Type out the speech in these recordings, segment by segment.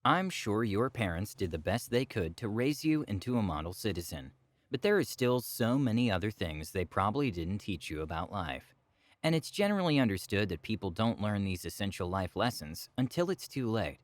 I'm sure your parents did the best they could to raise you into a model citizen, but there are still so many other things they probably didn't teach you about life. And it's generally understood that people don't learn these essential life lessons until it's too late.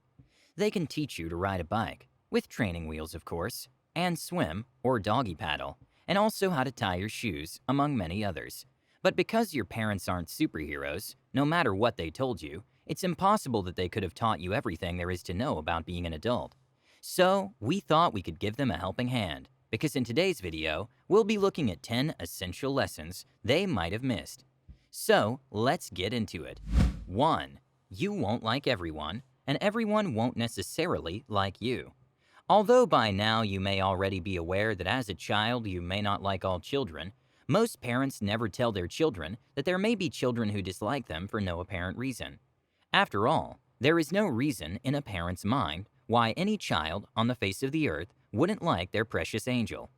They can teach you to ride a bike, with training wheels, of course, and swim or doggy paddle, and also how to tie your shoes, among many others. But because your parents aren't superheroes, no matter what they told you, it's impossible that they could have taught you everything there is to know about being an adult. So, we thought we could give them a helping hand, because in today's video, we'll be looking at 10 essential lessons they might have missed. So, let's get into it. 1. You won't like everyone, and everyone won't necessarily like you. Although by now you may already be aware that as a child you may not like all children, most parents never tell their children that there may be children who dislike them for no apparent reason. After all, there is no reason in a parent's mind why any child on the face of the earth wouldn't like their precious angel.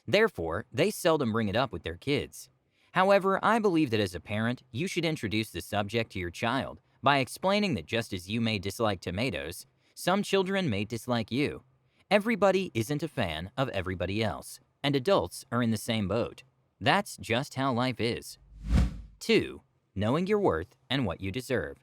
Therefore, they seldom bring it up with their kids. However, I believe that as a parent, you should introduce the subject to your child by explaining that just as you may dislike tomatoes, some children may dislike you. Everybody isn't a fan of everybody else, and adults are in the same boat. That's just how life is. 2. Knowing your worth and what you deserve.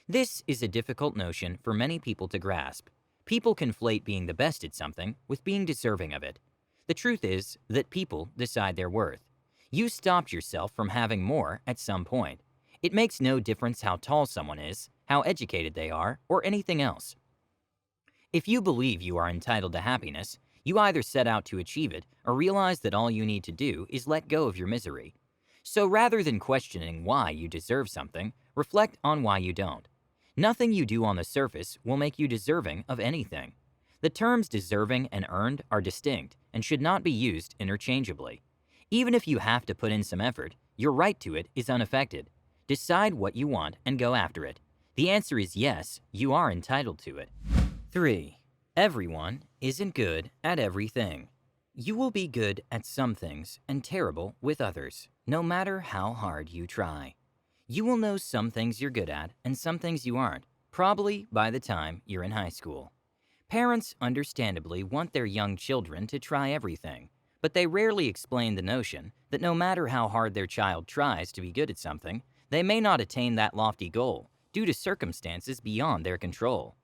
This is a difficult notion for many people to grasp. People conflate being the best at something with being deserving of it. The truth is that people decide their worth. You stopped yourself from having more at some point. It makes no difference how tall someone is, how educated they are, or anything else. If you believe you are entitled to happiness, you either set out to achieve it or realize that all you need to do is let go of your misery. So rather than questioning why you deserve something, reflect on why you don't. Nothing you do on the surface will make you deserving of anything. The terms deserving and earned are distinct and should not be used interchangeably. Even if you have to put in some effort, your right to it is unaffected. Decide what you want and go after it. The answer is yes, you are entitled to it. 3. Everyone isn't good at everything. You will be good at some things and terrible with others, no matter how hard you try. You will know some things you're good at and some things you aren't, probably by the time you're in high school. Parents understandably want their young children to try everything, but they rarely explain the notion that no matter how hard their child tries to be good at something, they may not attain that lofty goal due to circumstances beyond their control.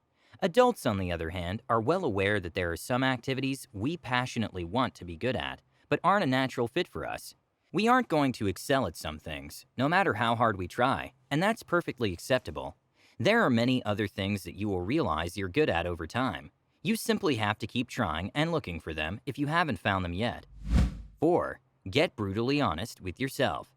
Adults, on the other hand, are well aware that there are some activities we passionately want to be good at, but aren't a natural fit for us. We aren't going to excel at some things, no matter how hard we try, and that's perfectly acceptable. There are many other things that you will realize you're good at over time. You simply have to keep trying and looking for them if you haven't found them yet. 4. Get brutally honest with yourself.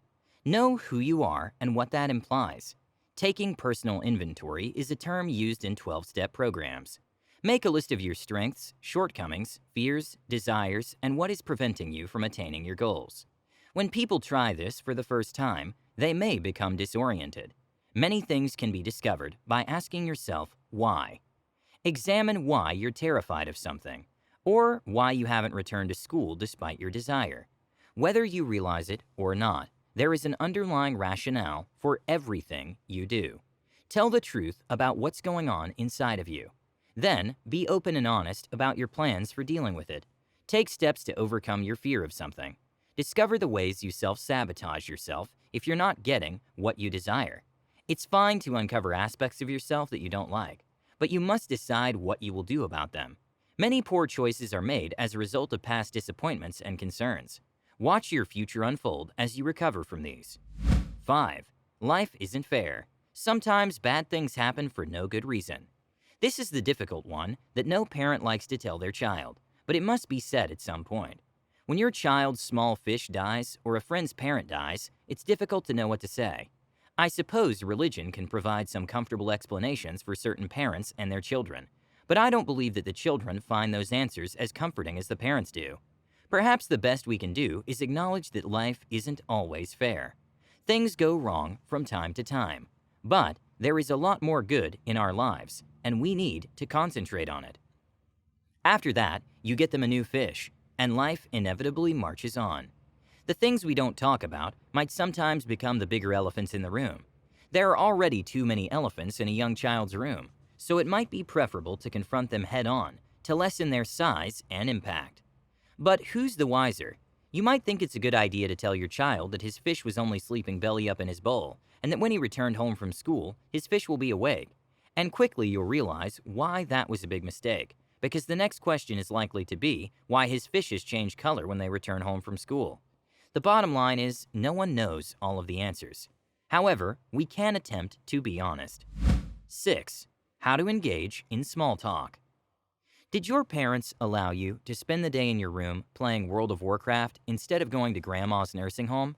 Know who you are and what that implies. Taking personal inventory is a term used in 12-step programs. Make a list of your strengths, shortcomings, fears, desires, and what is preventing you from attaining your goals. When people try this for the first time, they may become disoriented. Many things can be discovered by asking yourself why. Examine why you're terrified of something, or why you haven't returned to school despite your desire. Whether you realize it or not, there is an underlying rationale for everything you do. Tell the truth about what's going on inside of you. Then, be open and honest about your plans for dealing with it. Take steps to overcome your fear of something. Discover the ways you self-sabotage yourself if you're not getting what you desire. It's fine to uncover aspects of yourself that you don't like, but you must decide what you will do about them. Many poor choices are made as a result of past disappointments and concerns. Watch your future unfold as you recover from these. 5. Life isn't fair. Sometimes bad things happen for no good reason. This is the difficult one that no parent likes to tell their child, but it must be said at some point. When your child's small fish dies or a friend's parent dies, it's difficult to know what to say. I suppose religion can provide some comfortable explanations for certain parents and their children, but I don't believe that the children find those answers as comforting as the parents do. Perhaps the best we can do is acknowledge that life isn't always fair. Things go wrong from time to time, but there is a lot more good in our lives, and we need to concentrate on it. After that, you get them a new fish, and life inevitably marches on. The things we don't talk about might sometimes become the bigger elephants in the room. There are already too many elephants in a young child's room. so it might be preferable to confront them head on to lessen their size and impact. But who's the wiser? You might think it's a good idea to tell your child that his fish was only sleeping belly up in his bowl, and that when he returned home from school, his fish will be awake. And quickly you'll realize why that was a big mistake, because the next question is likely to be why his fishes change color when they return home from school. The bottom line is, no one knows all of the answers. However, we can attempt to be honest. 6. How to engage in small talk. Did your parents allow you to spend the day in your room playing World of Warcraft instead of going to grandma's nursing home?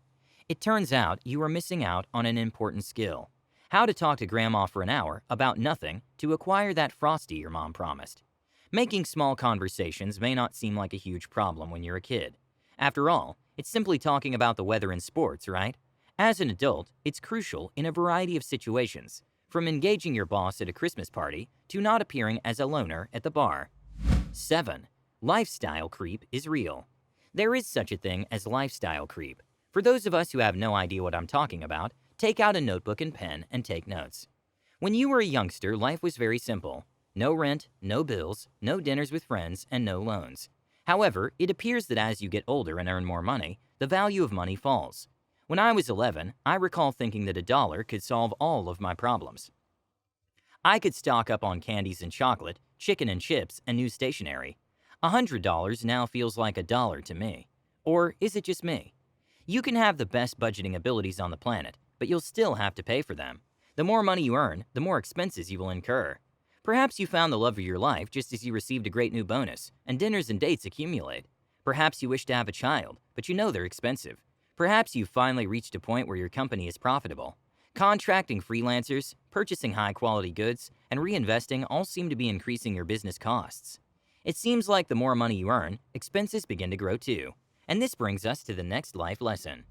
It turns out you are missing out on an important skill. How to talk to grandma for an hour about nothing to acquire that Frosty your mom promised. Making small conversations may not seem like a huge problem when you're a kid. After all, it's simply talking about the weather and sports, right? As an adult, it's crucial in a variety of situations, from engaging your boss at a Christmas party to not appearing as a loner at the bar. 7. Lifestyle creep is real. There is such a thing as lifestyle creep. For those of us who have no idea what I'm talking about, take out a notebook and pen and take notes. When you were a youngster, life was very simple. No rent, no bills, no dinners with friends, and no loans. However, it appears that as you get older and earn more money, the value of money falls. When I was 11, I recall thinking that $1 could solve all of my problems. I could stock up on candies and chocolate, chicken and chips, and new stationery. $100 now feels like $1 to me. Or is it just me? You can have the best budgeting abilities on the planet, but you'll still have to pay for them. The more money you earn, the more expenses you will incur. Perhaps you found the love of your life just as you received a great new bonus, and dinners and dates accumulate. Perhaps you wish to have a child, but you know they're expensive. Perhaps you've finally reached a point where your company is profitable. Contracting freelancers, purchasing high-quality goods, and reinvesting all seem to be increasing your business costs. It seems like the more money you earn, expenses begin to grow too. And this brings us to the next life lesson.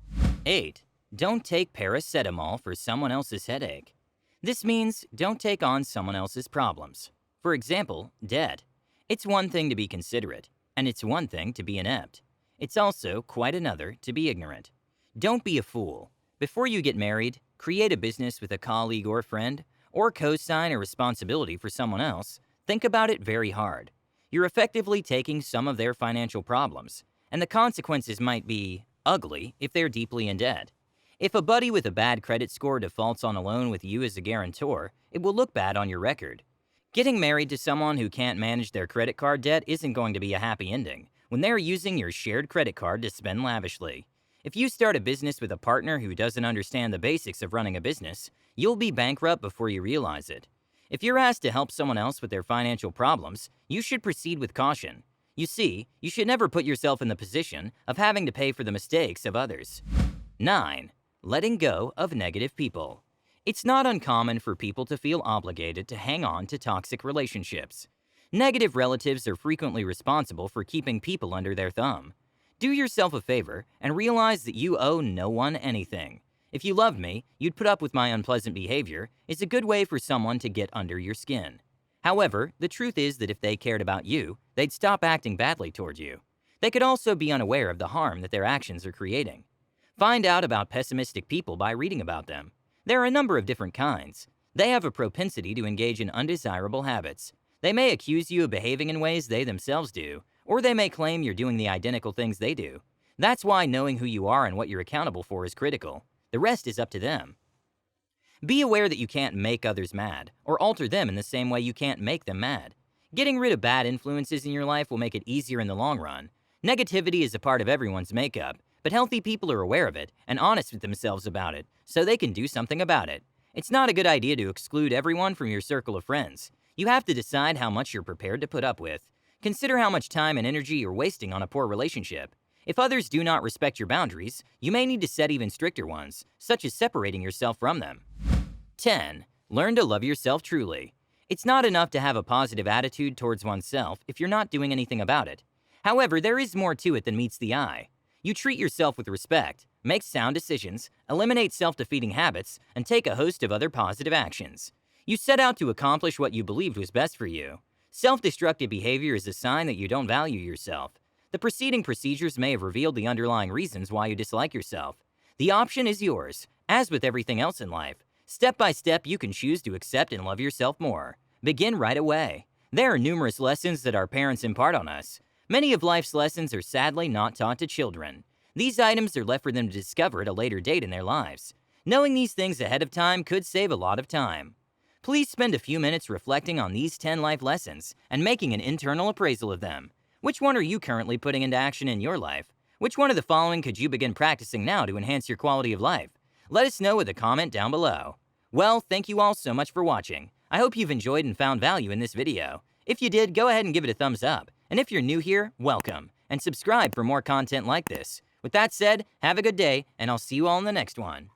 8. Don't take paracetamol for someone else's headache. This means don't take on someone else's problems. For example, debt. It's one thing to be considerate, and it's one thing to be inept. It's also quite another to be ignorant. Don't be a fool. Before you get married, create a business with a colleague or friend, or co-sign a responsibility for someone else, think about it very hard. You're effectively taking some of their financial problems, and the consequences might be ugly if they're deeply in debt. If a buddy with a bad credit score defaults on a loan with you as a guarantor, it will look bad on your record. Getting married to someone who can't manage their credit card debt isn't going to be a happy ending when they're using your shared credit card to spend lavishly. If you start a business with a partner who doesn't understand the basics of running a business, you'll be bankrupt before you realize it. If you're asked to help someone else with their financial problems, you should proceed with caution. You see, you should never put yourself in the position of having to pay for the mistakes of others. 9. Letting go of negative people. It's not uncommon for people to feel obligated to hang on to toxic relationships. Negative relatives are frequently responsible for keeping people under their thumb. Do yourself a favor and realize that you owe no one anything. If you loved me, you'd put up with my unpleasant behavior is a good way for someone to get under your skin. However, the truth is that if they cared about you, they'd stop acting badly toward you. They could also be unaware of the harm that their actions are creating. Find out about pessimistic people by reading about them. There are a number of different kinds. They have a propensity to engage in undesirable habits. They may accuse you of behaving in ways they themselves do, or they may claim you're doing the identical things they do. That's why knowing who you are and what you're accountable for is critical. The rest is up to them. Be aware that you can't make others mad, or alter them in the same way you can't make them mad. Getting rid of bad influences in your life will make it easier in the long run. Negativity is a part of everyone's makeup, but healthy people are aware of it and honest with themselves about it, so they can do something about it. It's not a good idea to exclude everyone from your circle of friends. You have to decide how much you're prepared to put up with. Consider how much time and energy you're wasting on a poor relationship. If others do not respect your boundaries, you may need to set even stricter ones, such as separating yourself from them. 10. Learn to love yourself truly. It's not enough to have a positive attitude towards oneself if you're not doing anything about it. However, there is more to it than meets the eye. You treat yourself with respect, make sound decisions, eliminate self-defeating habits, and take a host of other positive actions. You set out to accomplish what you believed was best for you. Self-destructive behavior is a sign that you don't value yourself. The preceding procedures may have revealed the underlying reasons why you dislike yourself. The option is yours. As with everything else in life, step by step you can choose to accept and love yourself more. Begin right away. There are numerous lessons that our parents impart on us. Many of life's lessons are sadly not taught to children. These items are left for them to discover at a later date in their lives. Knowing these things ahead of time could save a lot of time. Please spend a few minutes reflecting on these 10 life lessons and making an internal appraisal of them. Which one are you currently putting into action in your life? Which one of the following could you begin practicing now to enhance your quality of life? Let us know with a comment down below. Well, thank you all so much for watching. I hope you've enjoyed and found value in this video. If you did, go ahead and give it a thumbs up. And if you're new here, welcome. And subscribe for more content like this. With that said, have a good day, and I'll see you all in the next one.